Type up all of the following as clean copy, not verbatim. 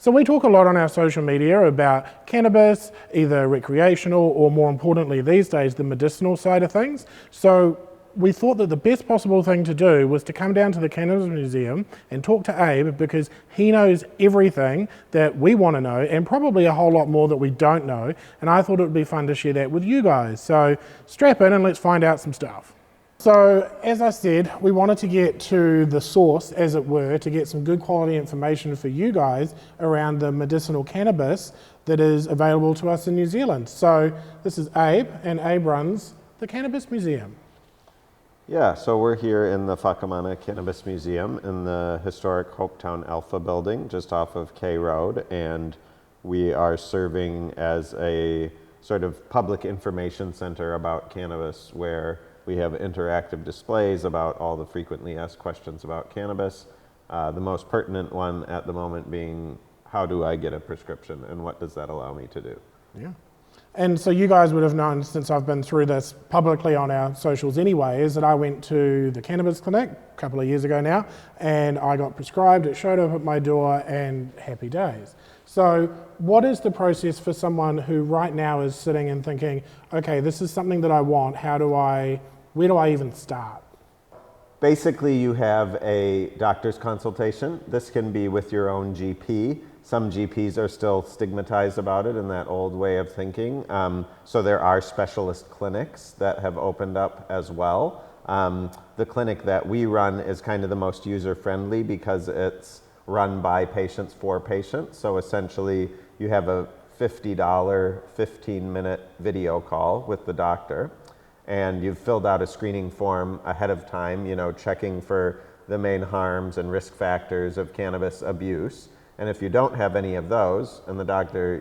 So we talk a lot on our social media about cannabis, either recreational or more importantly these days, the medicinal side of things. So we thought that the best possible thing to do was to come down to the Cannabis Museum and talk to Abe, because he knows everything that we want to know and probably a whole lot more that we don't know. And I thought it would be fun to share that with you guys. So strap in and let's find out some stuff. So as I said, we wanted to get to the source, as it were, to get some good quality information for you guys around the medicinal cannabis that is available to us in New Zealand. So this is Abe, and Abe runs the Cannabis Museum. Yeah, so we're here in the Whakamana Cannabis Museum in the historic Hopetown Alpha building just off of K Road, and we are serving as a sort of public information center about cannabis, where we have interactive displays about all the frequently asked questions about cannabis. The most pertinent one at the moment being, how do I get a prescription and what does that allow me to do? Yeah. And so you guys would have known, since I've been through this publicly on our socials anyway, is that I went to the cannabis clinic a couple of years ago now, and I got prescribed, it showed up at my door, and happy days. So what is the process for someone who right now is sitting and thinking, okay, this is something that I want, where do I even start? Basically, you have a doctor's consultation. This can be with your own GP. Some GPs are still stigmatized about it in that old way of thinking. So there are specialist clinics that have opened up as well. The clinic that we run is kind of the most user-friendly because it's run by patients for patients. So essentially, you have a $50, 15-minute video call with the doctor, and you've filled out a screening form ahead of time, checking for the main harms and risk factors of cannabis abuse. And if you don't have any of those, and the doctor,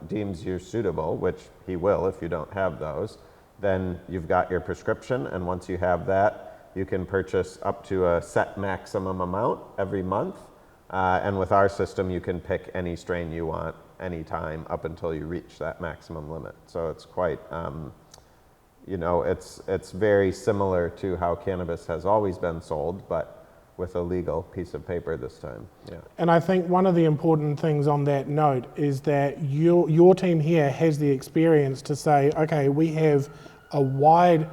deems you suitable, which he will if you don't have those, then you've got your prescription. And once you have that, you can purchase up to a set maximum amount every month. And with our system, you can pick any strain you want anytime up until you reach that maximum limit. So it's quite, it's very similar to how cannabis has always been sold, but with a legal piece of paper this time. Yeah. And I think one of the important things on that note is that your team here has the experience to say, okay, we have a wide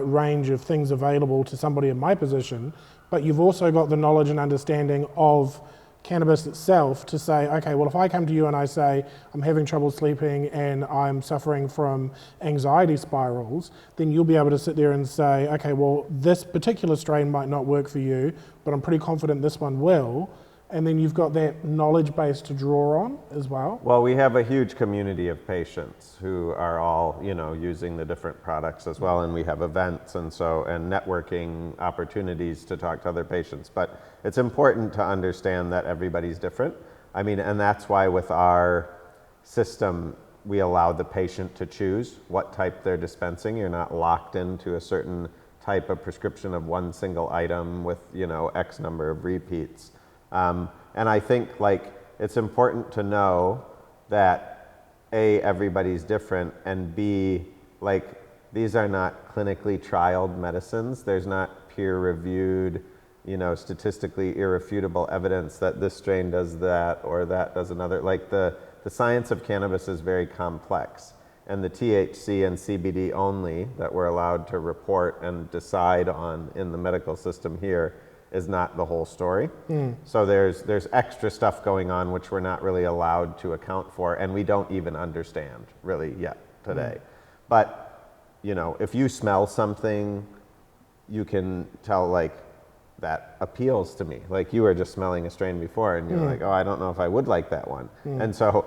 range of things available to somebody in my position, but you've also got the knowledge and understanding of cannabis itself to say, okay, well, if I come to you and I say I'm having trouble sleeping and I'm suffering from anxiety spirals, then you'll be able to sit there and say, okay, well, this particular strain might not work for you, but I'm pretty confident this one will. And then you've got that knowledge base to draw on as well. Well, we have a huge community of patients who are all, using the different products as well, and we have events and networking opportunities to talk to other patients. But it's important to understand that everybody's different. And that's why with our system, we allow the patient to choose what type they're dispensing. You're not locked into a certain type of prescription of one single item with, X number of repeats. And I think it's important to know that A, everybody's different, and B, these are not clinically trialed medicines. There's not peer-reviewed, statistically irrefutable evidence that this strain does that or that does another. The science of cannabis is very complex, and the THC and CBD only that we're allowed to report and decide on in the medical system here is not the whole story. So there's extra stuff going on which we're not really allowed to account for, and we don't even understand really yet today. But if you smell something, you can tell that appeals to me. You were just smelling a strain before and you're like, oh, I don't know if I would like that one. And so,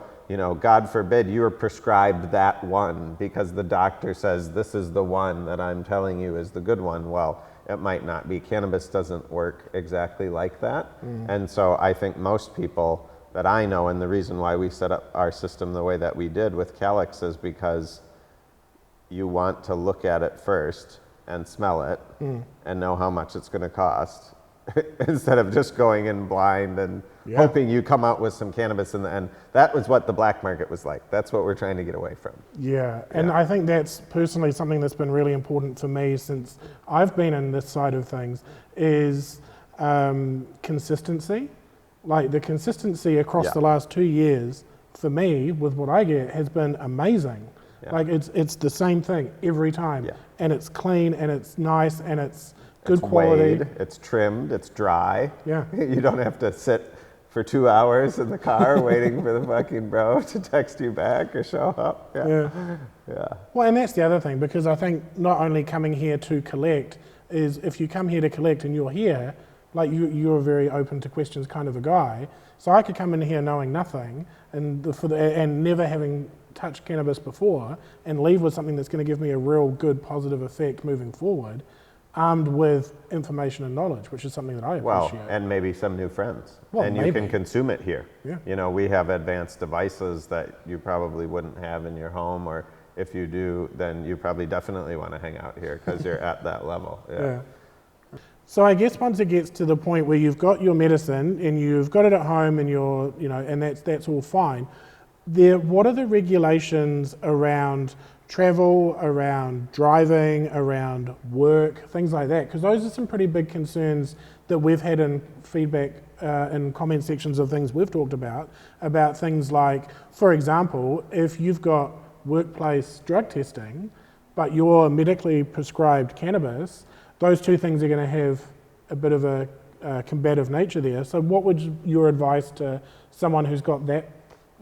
God forbid you were prescribed that one because the doctor says this is the one that I'm telling you is the good one. Well, it might not be. Cannabis doesn't work exactly like that. And so I think most people that I know, and the reason why we set up our system the way that we did with Calyx is because you want to look at it first and smell it and know how much it's going to cost instead of just going in blind and hoping you come out with some cannabis in the end. That was what the black market was like. That's what we're trying to get away from. Yeah, and I think that's personally something that's been really important for me since I've been in this side of things is consistency. Like the consistency across Yeah. the last 2 years for me with what I get has been amazing. Yeah. Like it's the same thing every time, Yeah. and it's clean and it's nice and it's good It's quality. weighed, it's trimmed, it's dry. Yeah. You don't have to sit for 2 hours in the car waiting for the fucking bro to text you back or show up. Yeah. Yeah. Well, and that's the other thing, because I think not only coming here to collect is, if you come here to collect and you're here, like you're very open to questions kind of a guy. So I could come in here knowing nothing and never having touched cannabis before and leave with something that's going to give me a real good positive effect moving forward, armed with information and knowledge, which is something that I Well, appreciate. and maybe some new friends. Well, and you maybe. can consume it here. Yeah. You know, we have advanced devices that you probably wouldn't have in your home, or if you do, then you probably definitely want to hang out here because you're at that level. Yeah. So I guess once it gets to the point where you've got your medicine and you've got it at home and you're, and that's all fine, what are the regulations around travel, around driving, around work, things like that? Because those are some pretty big concerns that we've had in feedback in comment sections of things we've talked about things like, for example, if you've got workplace drug testing, but you're medically prescribed cannabis, those two things are going to have a bit of a combative nature there. So what would your advice to someone who's got that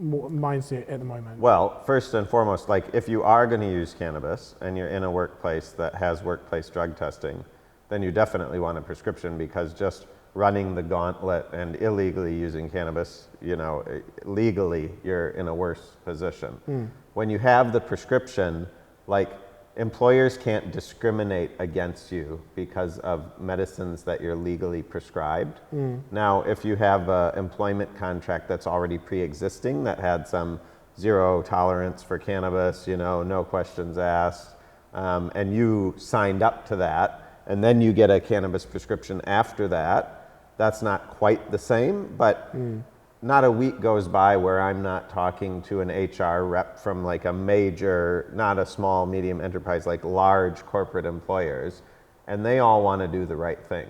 mindset at the moment? Well, first and foremost, like if you are going to use cannabis and you're in a workplace that has workplace drug testing, then you definitely want a prescription, because just running the gauntlet and illegally using cannabis, legally, you're in a worse position. When you have the prescription, like, employers can't discriminate against you because of medicines that you're legally prescribed. Now, if you have an employment contract that's already pre-existing that had some zero tolerance for cannabis, no questions asked, and you signed up to that, and then you get a cannabis prescription after that, that's not quite the same, but not a week goes by where I'm not talking to an HR rep from like a major, not a small, medium enterprise, like large corporate employers, and they all want to do the right thing.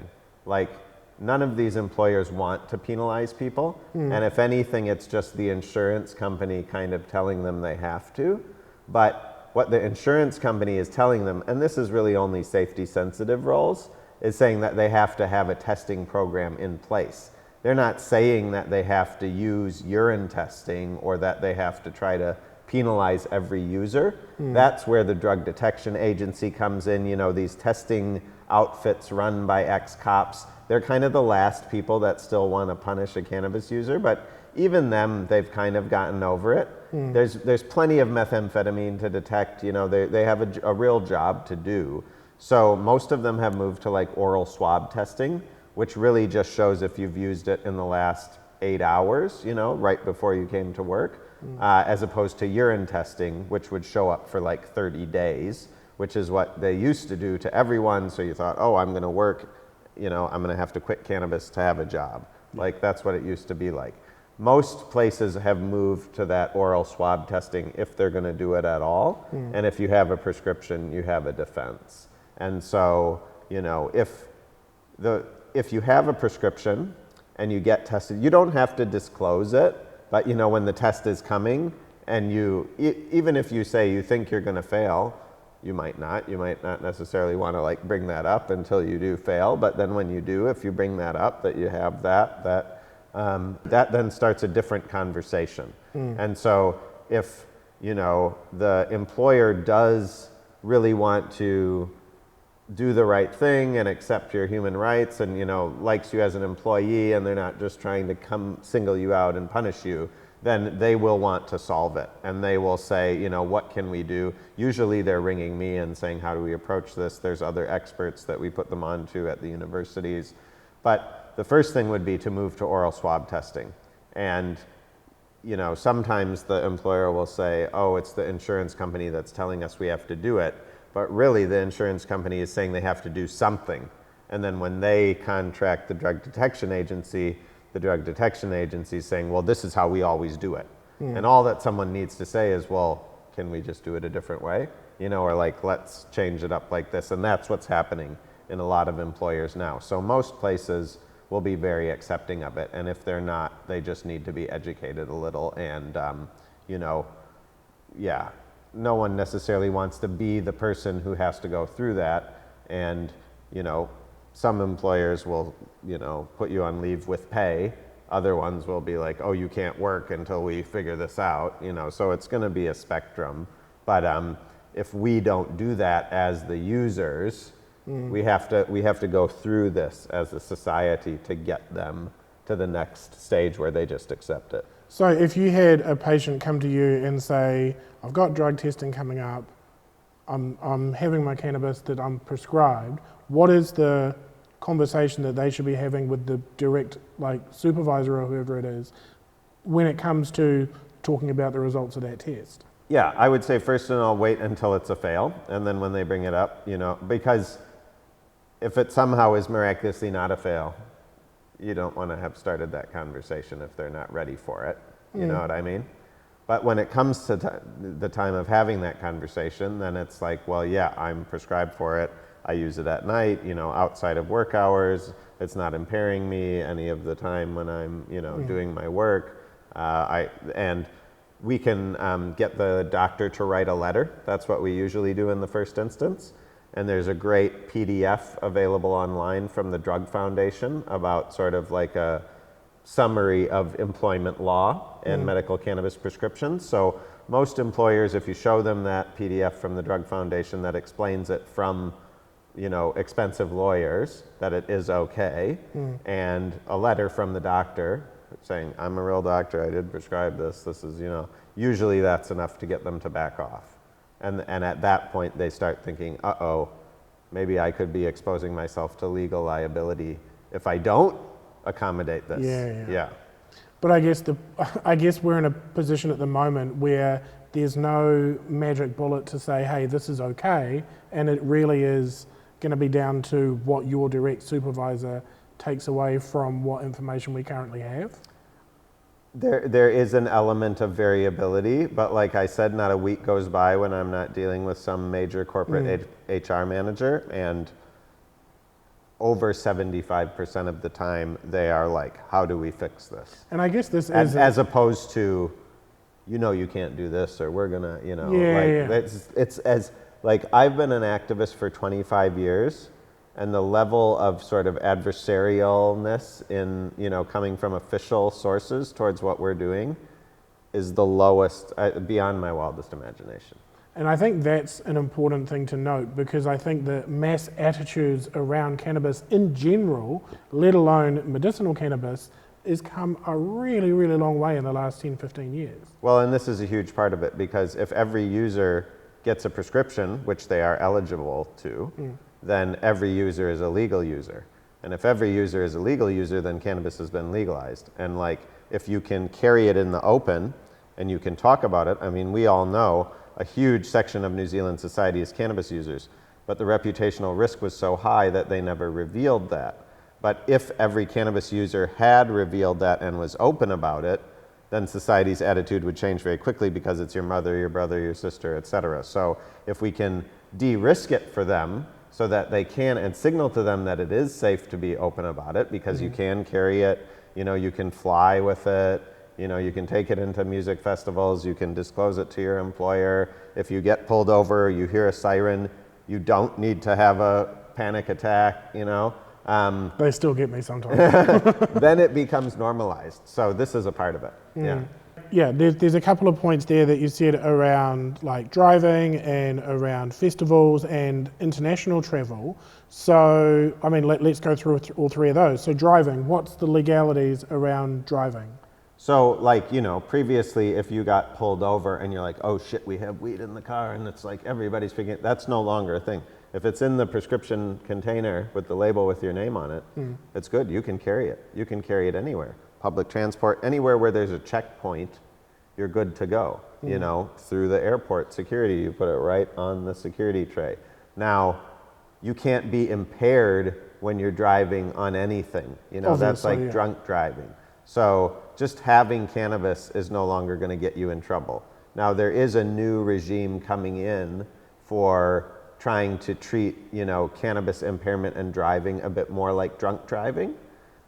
Like, none of these employers want to penalize people, and if anything, it's just the insurance company kind of telling them they have to. But what the insurance company is telling them, and this is really only safety sensitive roles, is saying that they have to have a testing program in place. They're not saying that they have to use urine testing or that they have to try to penalize every user. That's where the drug detection agency comes in. These testing outfits run by ex-cops, they're kind of the last people that still want to punish a cannabis user, but even them, they've kind of gotten over it. There's plenty of methamphetamine to detect. They have a real job to do. So most of them have moved to like oral swab testing, which really just shows if you've used it in the last 8 hours, right before you came to work, as opposed to urine testing, which would show up for like 30 days, which is what they used to do to everyone. So you thought, oh, I'm going to work, I'm going to have to quit cannabis to have a job. Like, that's what it used to be like. Most places have moved to that oral swab testing if they're going to do it at all. And if you have a prescription, you have a defense. And so, if you have a prescription and you get tested, you don't have to disclose it, but when the test is coming and even if you say you think you're going to fail, you might not necessarily want to like bring that up until you do fail. But then when you do, if you bring that up, that you have that then starts a different conversation. And so if, the employer does really want to do the right thing and accept your human rights and, likes you as an employee, and they're not just trying to come single you out and punish you, then they will want to solve it. And they will say, what can we do? Usually they're ringing me and saying, how do we approach this? There's other experts that we put them on to at the universities. But the first thing would be to move to oral swab testing. And, sometimes the employer will say, oh, it's the insurance company that's telling us we have to do it. But really, the insurance company is saying they have to do something. And then when they contract the drug detection agency is saying, well, this is how we always do it. And all that someone needs to say is, well, can we just do it a different way? Or like, let's change it up like this. And that's what's happening in a lot of employers now. So most places will be very accepting of it. And if they're not, they just need to be educated a little. And, you know, yeah, no one necessarily wants to be the person who has to go through that. And, you know, some employers will, you know, put you on leave with pay. Other ones will be like, oh, you can't work until we figure this out, you know, so it's going to be a spectrum. But if we don't do that as the users, we have to go through this as a society to get them to the next stage where they just accept it. So if you had a patient come to you and say, I've got drug testing coming up, I'm having my cannabis that I'm prescribed, what is the conversation that they should be having with the direct like supervisor or whoever it is when it comes to talking about the results of that test? Yeah, I would say first and all, wait until it's a fail, and then when they bring it up, you know, because if it somehow is miraculously not a fail, you don't want to have started that conversation if they're not ready for it. You know what I mean? But when it comes to the time of having that conversation, then it's like, well, yeah, I'm prescribed for it. I use it at night, you know, outside of work hours. It's not impairing me any of the time when I'm, you know, doing my work. And we can get the doctor to write a letter. That's what we usually do in the first instance. And there's a great PDF available online from the Drug Foundation about sort of like a summary of employment law and medical cannabis prescriptions. So most employers, if you show them that PDF from the Drug Foundation that explains it from, you know, expensive lawyers, that it is okay, and a letter from the doctor saying, I'm a real doctor, I did prescribe this, this is, you know, usually that's enough to get them to back off. And at that point, they start thinking, uh-oh, maybe I could be exposing myself to legal liability if I don't accommodate this. Yeah. But I guess we're in a position at the moment where there's no magic bullet to say, hey, this is okay, and it really is going to be down to what your direct supervisor takes away from what information we currently have. There is an element of variability, but like I said, not a week goes by when I'm not dealing with some major corporate HR manager, and over 75% of the time they are like, how do we fix this? And I guess this is as opposed to, you know, you can't do this, or we're gonna, you know, it's as like, I've been an activist for 25 years, and the level of sort of adversarialness in, you know, coming from official sources towards what we're doing is the lowest, beyond my wildest imagination. And I think that's an important thing to note, because I think the mass attitudes around cannabis in general, let alone medicinal cannabis, has come a really, really long way in the last 10, 15 years. Well, and this is a huge part of it, because if every user gets a prescription, which they are eligible to, then every user is a legal user. And if every user is a legal user, then cannabis has been legalized. And like, if you can carry it in the open and you can talk about it, I mean, we all know a huge section of New Zealand society is cannabis users, but the reputational risk was so high that they never revealed that. But if every cannabis user had revealed that and was open about it, then society's attitude would change very quickly, because it's your mother, your brother, your sister, et cetera. So if we can de-risk it for them so that they can, and signal to them that it is safe to be open about it, because you can carry it, you know, you can fly with it, you know, you can take it into music festivals, you can disclose it to your employer. If you get pulled over, you hear a siren, you don't need to have a panic attack, you know. They still get me sometimes. Then it becomes normalized. So this is a part of it. Yeah, there's a couple of points there that you said around like driving and around festivals and international travel. So, I mean, let's go through all three of those. So driving, what's the legalities around driving? So like, you know, previously if you got pulled over and you're like, oh shit, we have weed in the car, and it's like everybody's picking it, that's no longer a thing. If it's in the prescription container with the label with your name on it, it's good. You can carry it. You can carry it anywhere. Public transport, anywhere where there's a checkpoint, you're good to go. You know, through the airport security, you put it right on the security tray. Now, you can't be impaired when you're driving on anything. You know, that's like drunk driving. So just having cannabis is no longer going to get you in trouble. Now, there is a new regime coming in for trying to treat, you know, cannabis impairment and driving a bit more like drunk driving.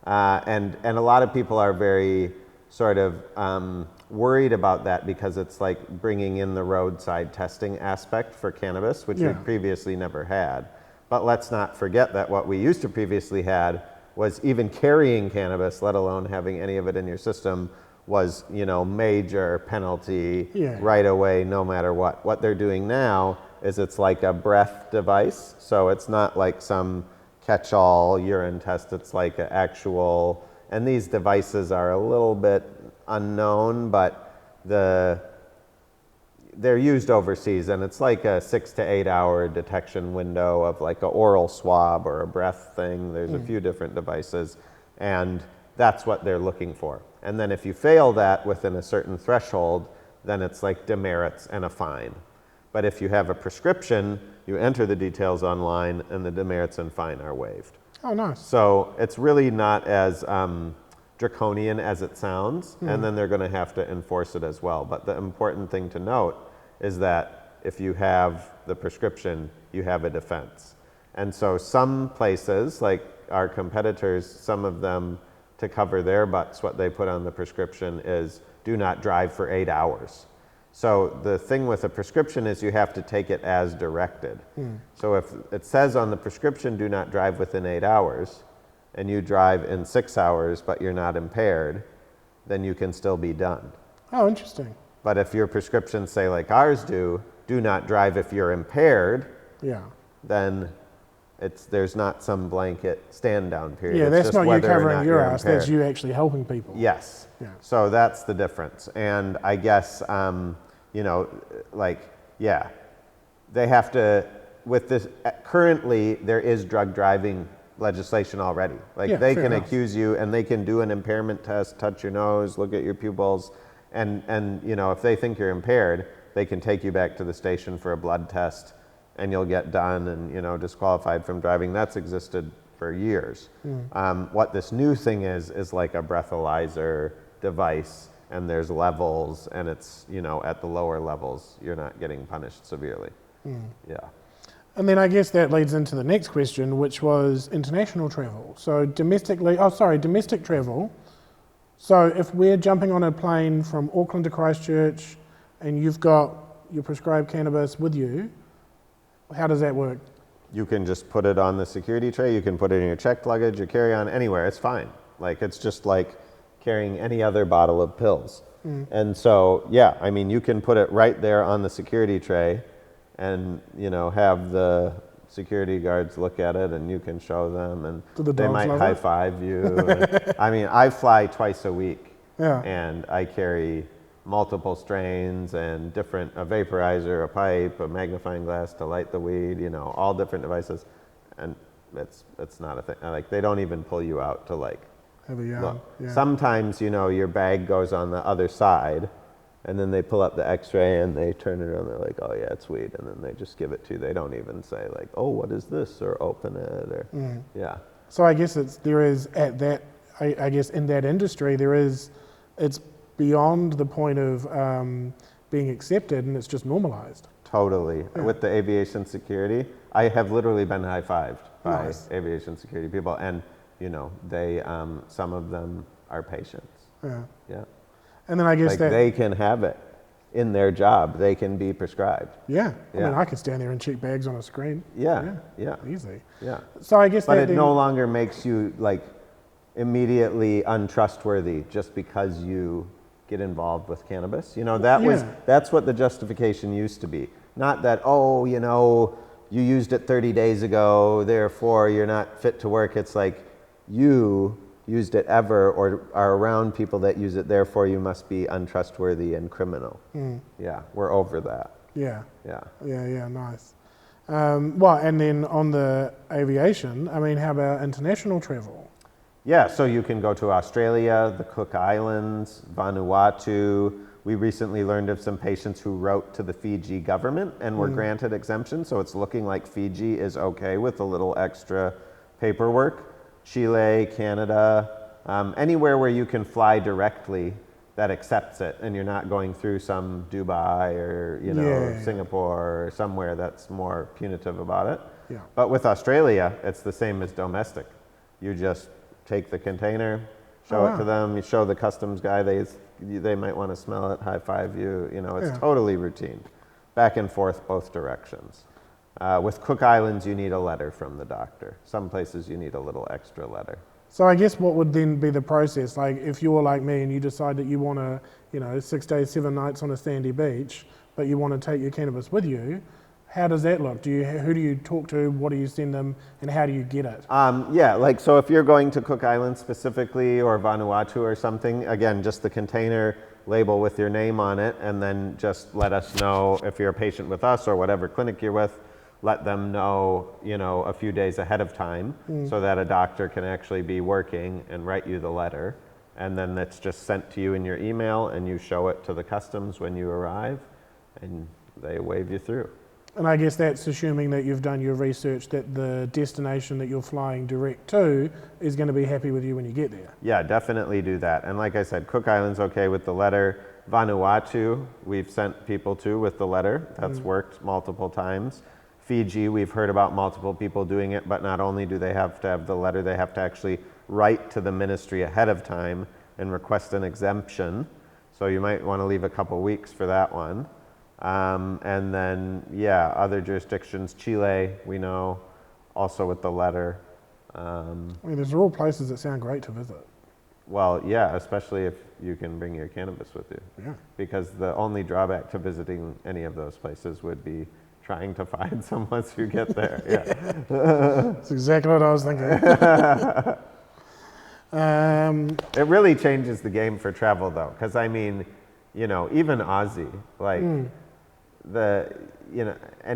And a lot of people are very sort of worried about that because it's like bringing in the roadside testing aspect for cannabis, which we previously never had. But let's not forget that what we used to previously had was even carrying cannabis, let alone having any of it in your system, was, major penalty right away, no matter what. What they're doing now is it's like a breath device. So it's not like some catch-all urine test. It's like an actual, and these devices are a little bit unknown, but they're used overseas, and it's like a 6 to 8 hour detection window of like an oral swab or a breath thing. There's a few different devices, and that's what they're looking for. And then if you fail that within a certain threshold, then it's like demerits and a fine. But if you have a prescription, you enter the details online, and the demerits and fine are waived. Oh, nice. So it's really not as draconian as it sounds, and then they're going to have to enforce it as well. But the important thing to note is that if you have the prescription, you have a defense. And so some places, like our competitors, some of them, to cover their butts, what they put on the prescription is do not drive for 8 hours. So the thing with a prescription is you have to take it as directed. So if it says on the prescription, do not drive within 8 hours, and you drive in 6 hours, but you're not impaired, then you can still be done. Oh, interesting. But if your prescriptions say, like ours do not drive if you're impaired, then there's not some blanket stand down period. Yeah, it's that's just not you whether or covering not your you're ass, impaired. that's you actually helping people. Yes. Yeah. So that's the difference. And I guess, they have to, with this, currently there is drug driving legislation already. Like they can accuse you, and they can do an impairment test, touch your nose, look at your pupils, and if they think you're impaired, they can take you back to the station for a blood test, and you'll get done and disqualified from driving. That's existed for years. What this new thing is like a breathalyzer device, and there's levels, and it's at the lower levels you're not getting punished severely. Yeah. And then I guess that leads into the next question, which was international travel. So domestic travel. So if we're jumping on a plane from Auckland to Christchurch, and you've got your prescribed cannabis with you, how does that work? You can just put it on the security tray. You can put it in your checked luggage, your carry-on, anywhere. It's fine. Like it's just like carrying any other bottle of pills. And so, you can put it right there on the security tray, and have the security guards look at it, and you can show them, and they might high five you. I fly twice a week, and I carry multiple strains and a vaporizer, a pipe, a magnifying glass to light the weed, all different devices, and it's not a thing. Like they don't even pull you out to like have a yarn. Look. Sometimes your bag goes on the other side, and then they pull up the X-ray and they turn it around. They're like, oh yeah, it's weed, and then they just give it to you. They don't even say like, oh, what is this, or open it, or So I guess I guess in that industry it's beyond the point of being accepted, and it's just normalized. Totally. With the aviation security, I have literally been high-fived by aviation security people, and they some of them are patients. Yeah. And then I guess they can have it in their job. They can be prescribed. I mean, I could stand there and check bags on a screen. Easy. So I guess but it no longer makes you like immediately untrustworthy just because you get involved with cannabis. That's what the justification used to be. Not that, you used it 30 days ago, therefore you're not fit to work. It's like you used it ever, or are around people that use it, therefore you must be untrustworthy and criminal. Yeah, we're over that. Yeah, nice. And then on the aviation, how about international travel? Yeah, so you can go to Australia, the Cook Islands, Vanuatu. We recently learned of some patients who wrote to the Fiji government and were granted exemption, so it's looking like Fiji is okay with a little extra paperwork. Chile, Canada, anywhere where you can fly directly that accepts it, and you're not going through some Dubai or Singapore or somewhere that's more punitive about it. But with Australia, it's the same as domestic. You just take the container, show it to them, you show the customs guy, they might want to smell it, high five you, it's totally routine. Back and forth both directions. With Cook Islands, you need a letter from the doctor. Some places you need a little extra letter. So I guess what would then be the process? Like if you're like me and you decide that you want to, 6 days, 7 nights on a sandy beach, but you want to take your cannabis with you, how does that look? Who do you talk to? What do you send them? And how do you get it? So if you're going to Cook Islands specifically or Vanuatu or something, again, just the container label with your name on it, and then just let us know if you're a patient with us or whatever clinic you're with. Let them know, a few days ahead of time so that a doctor can actually be working and write you the letter. And then that's just sent to you in your email and you show it to the customs when you arrive and they wave you through. And I guess that's assuming that you've done your research that the destination that you're flying direct to is going to be happy with you when you get there. Yeah, definitely do that. And like I said, Cook Island's okay with the letter. Vanuatu, we've sent people to with the letter. That's worked multiple times. Fiji, we've heard about multiple people doing it, but not only do they have to have the letter, they have to actually write to the ministry ahead of time and request an exemption. So you might want to leave a couple weeks for that one. And then, other jurisdictions, Chile, we know, also with the letter. These are all places that sound great to visit. Well, yeah, especially if you can bring your cannabis with you. Yeah. Because the only drawback to visiting any of those places would be trying to find some once you get there. That's exactly what I was thinking. It really changes the game for travel, though, because even Aussie, like and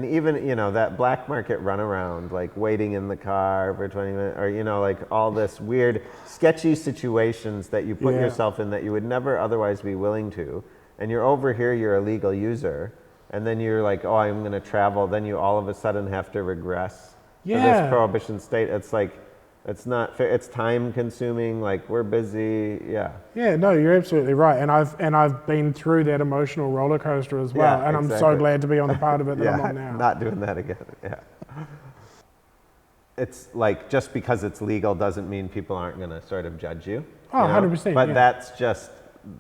even that black market runaround, like waiting in the car for 20 minutes, or like all this weird, sketchy situations that you put yourself in that you would never otherwise be willing to, and you're over here, you're a legal user. And then you're like, oh, I'm going to travel. Then you all of a sudden have to regress to this prohibition state. It's like, it's not fair. It's time consuming. Like we're busy. Yeah. Yeah, no, you're absolutely right. And I've been through that emotional roller coaster as well. Yeah, and I'm so glad to be on the part of it that I'm on now. Not doing that again. Yeah. It's like, just because it's legal doesn't mean people aren't going to sort of judge you. Oh, 100%. But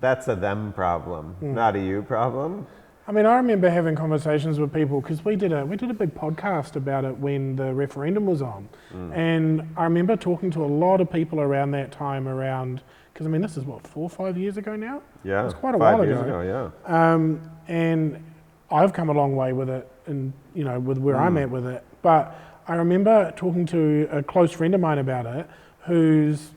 that's a them problem, not a you problem. I remember having conversations with people because we did a big podcast about it when the referendum was on, and I remember talking to a lot of people around that time because this is what 4 or 5 years ago now. Yeah, it's quite a while 5 years ago. Yeah, and I've come a long way with it, and with where I'm at with it. But I remember talking to a close friend of mine about it, who's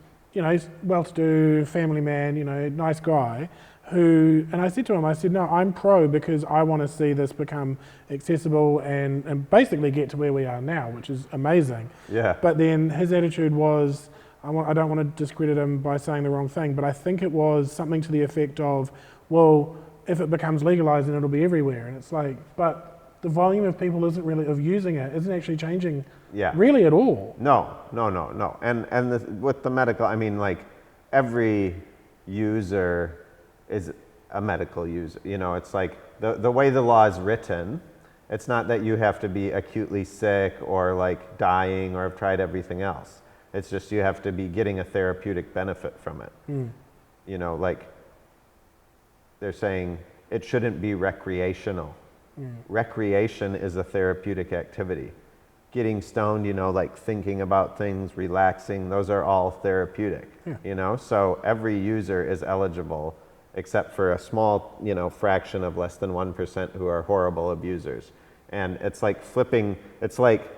well-to-do family man, nice guy. And I said to him, no, I'm pro because I want to see this become accessible and basically get to where we are now, which is amazing. Yeah. But then his attitude was, I don't want to discredit him by saying the wrong thing, but I think it was something to the effect of, well, if it becomes legalized, then it'll be everywhere. And it's like, but the volume of people of using it isn't actually changing really at all. No. And with the medical, every user is a medical user. It's like the way the law is written, it's not that you have to be acutely sick or like dying or have tried everything else. It's just you have to be getting a therapeutic benefit from it. Like they're saying it shouldn't be recreational. Recreation is a therapeutic activity. Getting stoned, like thinking about things, relaxing, those are all therapeutic, So every user is eligible except for a small, fraction of less than 1% who are horrible abusers. And it's like it's like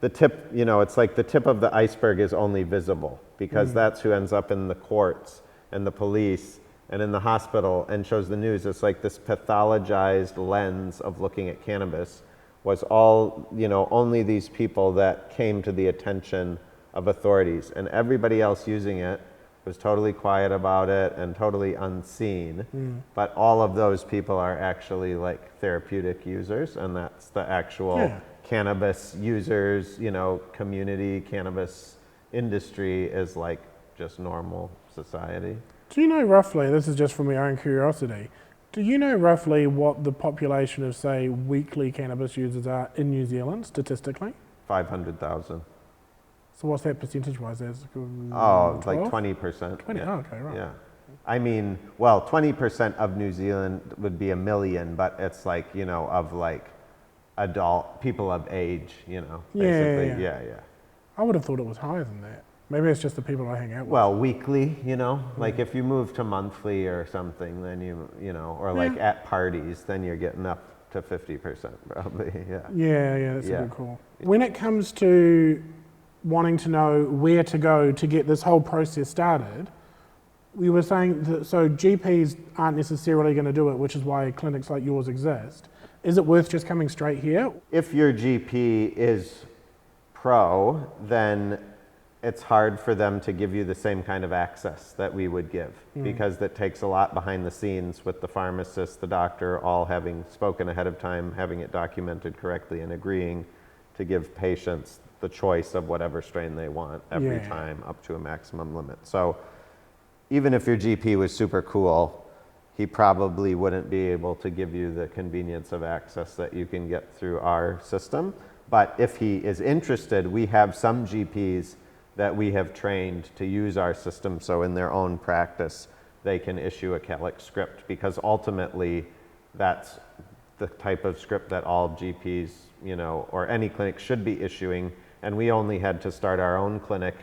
the tip, it's like the tip of the iceberg is only visible because that's who ends up in the courts and the police and in the hospital and shows the news. It's like this pathologized lens of looking at cannabis was all, only these people that came to the attention of authorities, and everybody else using it was totally quiet about it and totally unseen. But all of those people are actually like therapeutic users, and that's the actual cannabis users, community. Cannabis industry is like just normal society. Do you know roughly, this is just from my own curiosity, do you know roughly what the population of, say, weekly cannabis users are in New Zealand statistically? 500,000. So what's that percentage-wise? That's Oh, 12? like 20%. 20, Yeah. oh, okay, right. Yeah. I mean, well, 20% of New Zealand would be 1 million, but it's like, you know, of like adult people of age, you know, basically. Yeah. Yeah. I would have thought it was higher than that. Maybe it's just the people I hang out with. Well, weekly, you know, like if you move to monthly or something, then you know, or like at parties, then you're getting up to 50% probably. Yeah, that's a good call. When it comes to wanting to know where to go to get this whole process started, we were saying that, so GPs aren't necessarily going to do it, which is why clinics like yours exist. Is it worth just coming straight here? If your GP is pro, then it's hard for them to give you the same kind of access that we would give because that takes a lot behind the scenes with the pharmacist, the doctor, all having spoken ahead of time, having it documented correctly and agreeing to give patients the choice of whatever strain they want every time up to a maximum limit. So even if your GP was super cool, he probably wouldn't be able to give you the convenience of access that you can get through our system. But if he is interested, we have some GPs that we have trained to use our system, so in their own practice they can issue a Calyx script, because ultimately that's the type of script that all GPs, you know, or any clinic should be issuing, and we only had to start our own clinic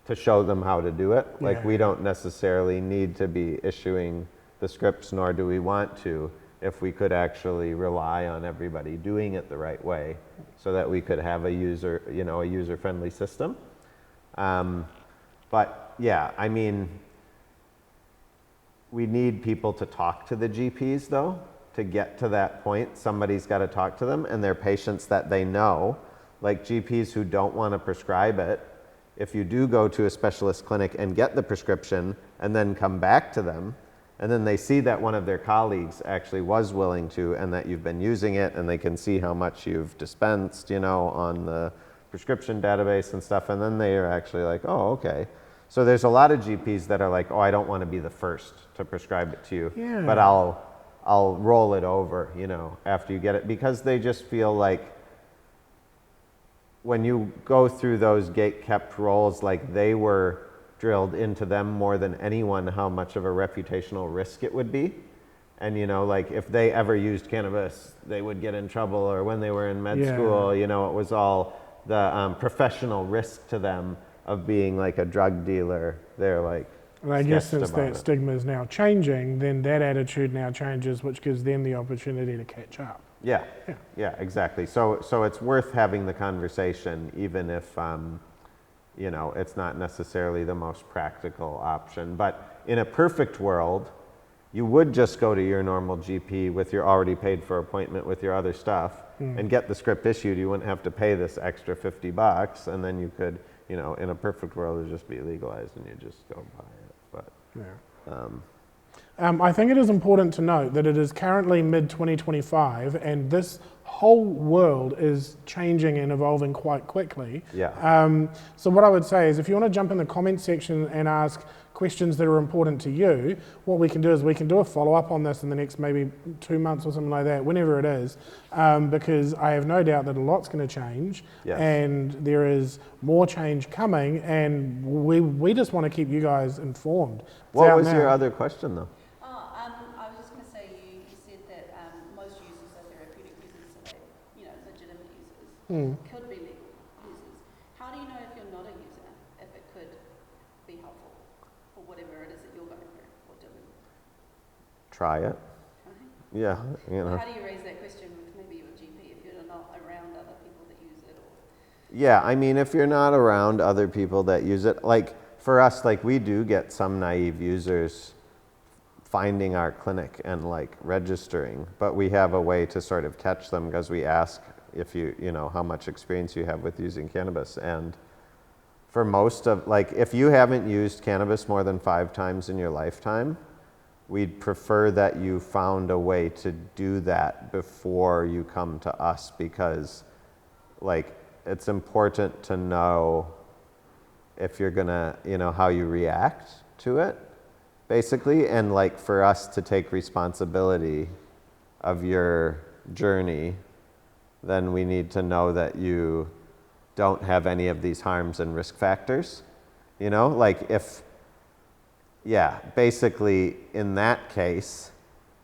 to show them how to do it. Like we don't necessarily need to be issuing the scripts, nor do we want to, if we could actually rely on everybody doing it the right way so that we could have a user, you know, a user-friendly system. But yeah, I mean, we need people to talk to the GPs though, to get to that point. Somebody's got to talk to them, and their patients that they know, like GPs who don't want to prescribe it. If you do go to a specialist clinic and get the prescription and then come back to them, and then they see that one of their colleagues actually was willing to, and that you've been using it, and they can see how much you've dispensed, you know, on the prescription database and stuff, and then they are actually like, oh, okay. So there's a lot of GPs that are like, oh, I don't want to be the first to prescribe it to you, but I'll roll it over, you know, after you get it, because they just feel like when you go through those gate-kept roles, like they were drilled into them more than anyone how much of a reputational risk it would be. And, you know, like if they ever used cannabis, they would get in trouble, or when they were in med school, you know, it was all the professional risk to them of being like a drug dealer. They're like, and I guess since that stigma is now changing, then that attitude now changes, which gives them the opportunity to catch up. Yeah, exactly. So it's worth having the conversation, even if, you know, it's not necessarily the most practical option. But in a perfect world, you would just go to your normal GP with your already paid for appointment with your other stuff and get the script issued. You wouldn't have to pay this extra $50, and then you could, you know, in a perfect world, it would just be legalized and you just go buy it. But I think it is important to note that it is currently mid-2025, and this whole world is changing and evolving quite quickly. So what I would say is, if you want to jump in the comment section and ask questions that are important to you, what we can do is we can do a follow-up on this in the next maybe 2 months or something like that, whenever it is, because I have no doubt that a lot's going to change, and there is more change coming, and we just want to keep you guys informed. what was your other question though? I was just going to say, you said that most users are therapeutic users, so they, you know, legitimate users, could be legal users. How do you know if you're not a user, if it could be helpful for whatever it is that you're going through or doing? Try it. Yeah, you know. How do you raise that question with maybe your GP if you're not around other people that use it? Or? Yeah, I mean, if you're not around other people that use it, like for us, like we do get some naive users finding our clinic and like registering, but we have a way to sort of catch them, because we ask if you know, how much experience you have with using cannabis. And for most of, like, if you haven't used cannabis more than 5 times in your lifetime, we'd prefer that you found a way to do that before you come to us, because like it's important to know if you're gonna, you know, how you react to it, basically, and like for us to take responsibility of your journey, then we need to know that you don't have any of these harms and risk factors. You know, like if, yeah, basically in that case,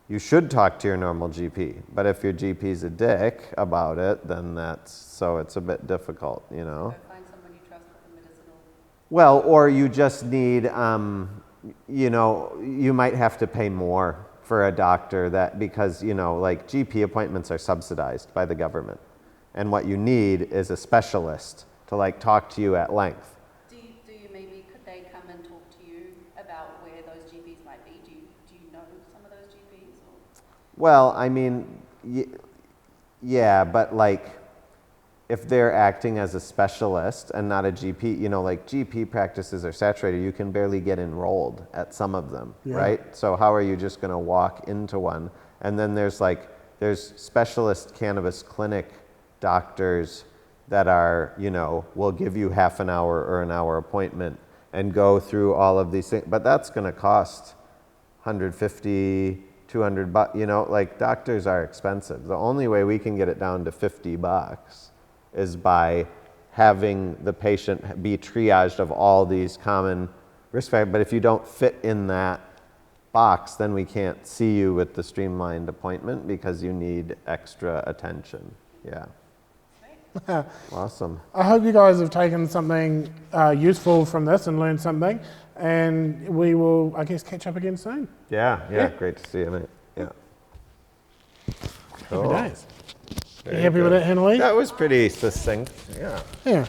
you should talk to your normal GP. But if your GP's a dick about it, then it's a bit difficult, you know. So find someone you trust with the medicinal. Well, or you just need, you know, you might have to pay more for a doctor because, you know, like GP appointments are subsidized by the government. And what you need is a specialist to like talk to you at length. Do you maybe, could they come and talk to you about where those GPs might be? Do you know some of those GPs? Or? Well, I mean, yeah, but like if they're acting as a specialist and not a GP, you know, like GP practices are saturated. You can barely get enrolled at some of them, right? So how are you just going to walk into one? And then there's specialist cannabis clinic doctors that are, you know, will give you half an hour or an hour appointment and go through all of these things. But that's going to cost $150, $200, you know, like doctors are expensive. The only way we can get it down to $50 is by having the patient be triaged of all these common risk factors. But if you don't fit in that box, then we can't see you with the streamlined appointment because you need extra attention. Yeah. Awesome. I hope you guys have taken something useful from this and learned something. And we will, I guess, catch up again soon. Yeah. Great to see you, mate. Yeah. Happy days. You Very happy with good. it, Henley? That was pretty succinct. Yeah. Yeah.